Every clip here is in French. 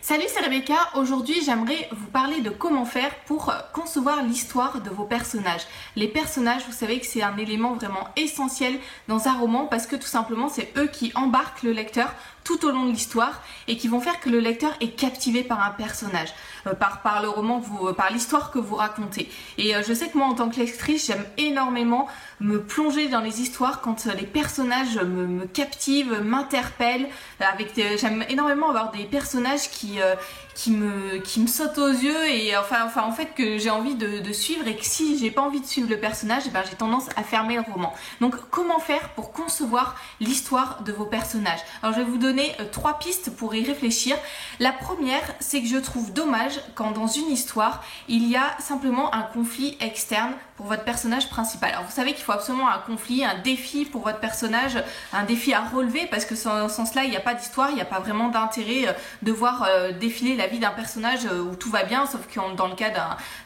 Salut, c'est Rebecca. Aujourd'hui, j'aimerais vous parler de comment faire pour concevoir l'histoire de vos personnages. Les personnages, vous savez que c'est un élément vraiment essentiel dans un roman parce que tout simplement, c'est eux qui embarquent le lecteur tout au long de l'histoire et qui vont faire que le lecteur est captivé par un personnage, par le roman, par l'histoire que vous racontez. Et je sais que moi, en tant que lectrice, j'aime énormément me plonger dans les histoires quand les personnages me captivent, m'interpellent. J'aime énormément avoir des personnages qui me sautent aux yeux et en fait que j'ai envie de suivre, et que si j'ai pas envie de suivre le personnage, j'ai tendance à fermer le roman. Donc comment faire pour concevoir l'histoire de vos personnages? Alors je vais vous donner 3 pistes pour y réfléchir. La première, c'est que je trouve dommage quand dans une histoire il y a simplement un conflit externe pour votre personnage principal. Alors vous savez qu'il faut absolument un conflit, un défi pour votre personnage, un défi à relever, parce que sans cela il n'y a pas d'histoire, il n'y a pas vraiment d'intérêt de voir défiler la vie d'un personnage où tout va bien, sauf que dans le cas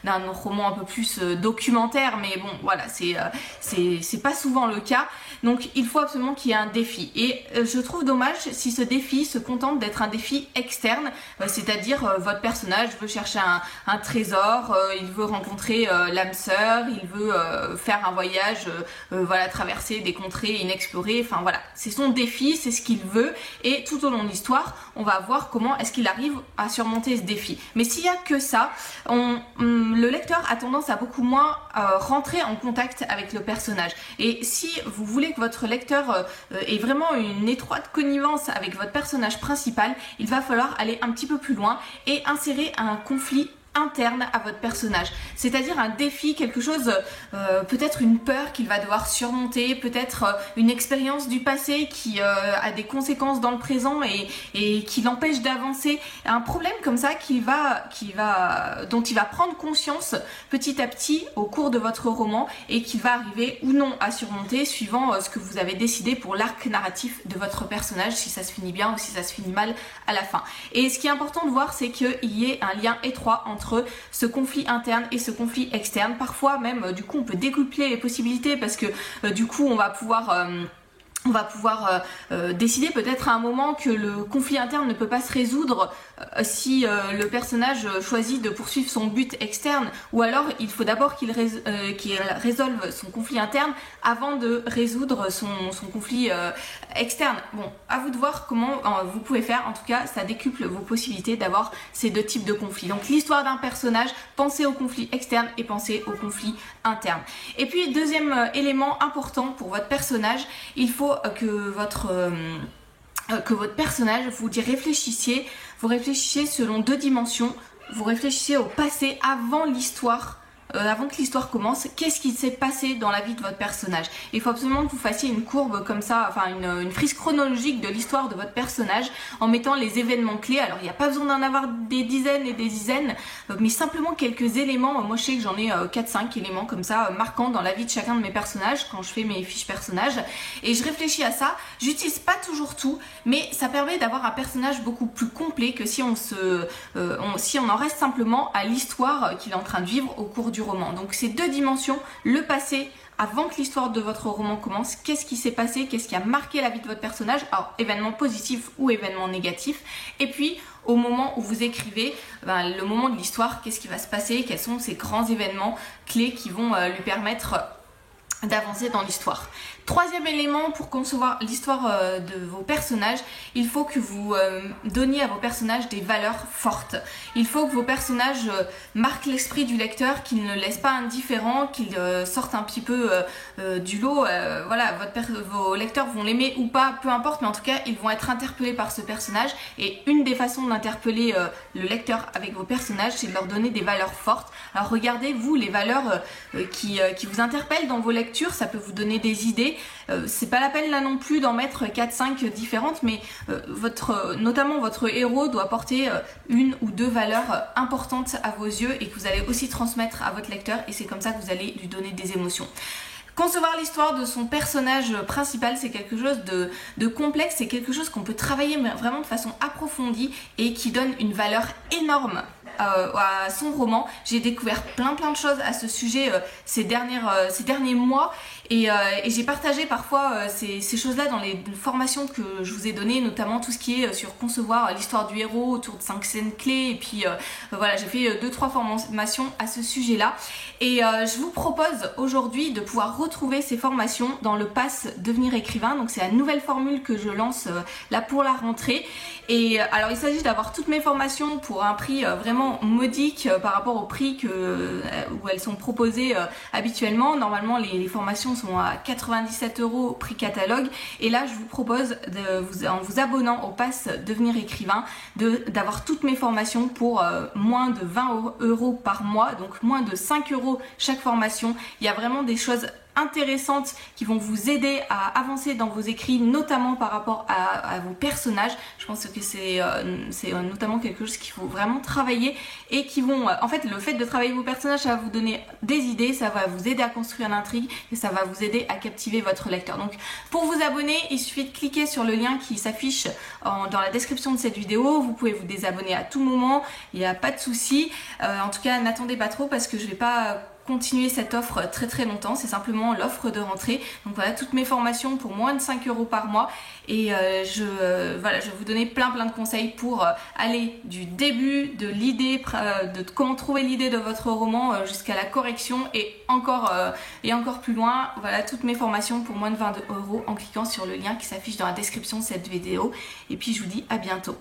d'un roman un peu plus documentaire, mais bon voilà, c'est pas souvent le cas. Donc il faut absolument qu'il y ait un défi, et je trouve dommage si ce défi se contente d'être un défi externe, c'est-à-dire votre personnage veut chercher un trésor, il veut rencontrer l'âme sœur, il veut faire un voyage, traverser des contrées inexplorées, enfin voilà, c'est son défi, c'est ce qu'il veut, et tout au long de l'histoire on va voir comment est-ce qu'il arrive à surmonter ce défi. Mais s'il n'y a que ça, le lecteur a tendance à beaucoup moins rentrer en contact avec le personnage. Et si vous voulez que votre lecteur ait vraiment une étroite connivence avec votre personnage principal, il va falloir aller un petit peu plus loin et insérer un conflit interne à votre personnage, c'est-à-dire un défi, quelque chose, peut-être une peur qu'il va devoir surmonter, peut-être une expérience du passé qui a des conséquences dans le présent et qui l'empêche d'avancer, un problème comme ça dont il va prendre conscience petit à petit au cours de votre roman, et qu'il va arriver ou non à surmonter suivant ce que vous avez décidé pour l'arc narratif de votre personnage, si ça se finit bien ou si ça se finit mal à la fin. Et ce qui est important de voir, c'est qu'il y ait un lien étroit entre ce conflit interne et ce conflit externe. Parfois même, du coup, on peut découpler les possibilités, parce que du coup, on va pouvoir décider peut-être à un moment que le conflit interne ne peut pas se résoudre si le personnage choisit de poursuivre son but externe, ou alors il faut d'abord qu'il résolve son conflit interne avant de résoudre son conflit externe. Bon, à vous de voir comment vous pouvez faire. En tout cas, ça décuple vos possibilités d'avoir ces deux types de conflits. Donc l'histoire d'un personnage, pensez au conflit externe et pensez au conflit interne. Et puis deuxième élément important pour votre personnage, il faut que votre personnage, vous réfléchissiez selon 2 dimensions. Vous réfléchissez au passé avant l'histoire, avant que l'histoire commence. Qu'est-ce qui s'est passé dans la vie de votre personnage? Il faut absolument que vous fassiez une courbe comme ça, enfin une frise chronologique de l'histoire de votre personnage, en mettant les événements clés. Alors il n'y a pas besoin d'en avoir des dizaines et des dizaines, mais simplement quelques éléments. Moi je sais que j'en ai 4-5 éléments comme ça marquants dans la vie de chacun de mes personnages quand je fais mes fiches personnages, et je réfléchis à ça. J'utilise pas toujours tout, mais ça permet d'avoir un personnage beaucoup plus complet que si on en reste simplement à l'histoire qu'il est en train de vivre au cours du roman. Donc ces 2 dimensions, le passé avant que l'histoire de votre roman commence, qu'est-ce qui s'est passé, qu'est-ce qui a marqué la vie de votre personnage, alors événement positif ou événement négatif, et puis au moment où vous écrivez, le moment de l'histoire, qu'est-ce qui va se passer, quels sont ces grands événements clés qui vont lui permettre d'avancer dans l'histoire. 3e élément pour concevoir l'histoire de vos personnages, il faut que vous donniez à vos personnages des valeurs fortes. Il faut que vos personnages marquent l'esprit du lecteur, qu'ils ne laissent pas indifférent, qu'ils sortent un petit peu du lot. Vos lecteurs vont l'aimer ou pas, peu importe, mais en tout cas ils vont être interpellés par ce personnage, et une des façons d'interpeller le lecteur avec vos personnages, c'est de leur donner des valeurs fortes. Alors regardez, vous, les valeurs qui vous interpellent dans vos lectures, ça peut vous donner des idées. C'est pas la peine là non plus d'en mettre 4-5 différentes, mais notamment votre héros doit porter 1 ou 2 valeurs importantes à vos yeux, et que vous allez aussi transmettre à votre lecteur, et c'est comme ça que vous allez lui donner des émotions. Concevoir l'histoire de son personnage principal, c'est quelque chose de complexe, c'est quelque chose qu'on peut travailler vraiment de façon approfondie et qui donne une valeur énorme à son roman. J'ai découvert plein de choses à ce sujet ces derniers mois et j'ai partagé parfois ces choses-là dans les formations que je vous ai données, notamment tout ce qui est sur concevoir l'histoire du héros autour de 5 scènes clés, et puis voilà, j'ai fait 2-3 formations à ce sujet-là, et je vous propose aujourd'hui de pouvoir retrouver ces formations dans le pass Devenir écrivain. Donc c'est la nouvelle formule que je lance là pour la rentrée, et alors il s'agit d'avoir toutes mes formations pour un prix vraiment modique par rapport au prix où elles sont proposées habituellement. Normalement les formations sont à 97 € prix catalogue, et là je vous propose en vous abonnant au pass Devenir écrivain d'avoir toutes mes formations pour moins de 20 € par mois, donc moins de 5 € chaque formation. Il y a vraiment des choses intéressantes qui vont vous aider à avancer dans vos écrits, notamment par rapport à vos personnages. Je pense que c'est notamment quelque chose qu'il faut vraiment travailler, et qui vont en fait, le fait de travailler vos personnages, ça va vous donner des idées, ça va vous aider à construire l'intrigue, et ça va vous aider à captiver votre lecteur. Donc pour vous abonner, il suffit de cliquer sur le lien qui s'affiche dans la description de cette vidéo. Vous pouvez vous désabonner à tout moment, il n'y a pas de souci. En tout cas, n'attendez pas trop, parce que je vais pas continuer cette offre très longtemps. C'est simplement l'offre de rentrée. Donc voilà, toutes mes formations pour moins de 5 € par mois, et je vais vous donner plein de conseils pour aller du début de l'idée, de comment trouver l'idée de votre roman, jusqu'à la correction, et encore plus loin. Voilà, toutes mes formations pour moins de 20 € en cliquant sur le lien qui s'affiche dans la description de cette vidéo, et puis je vous dis à bientôt.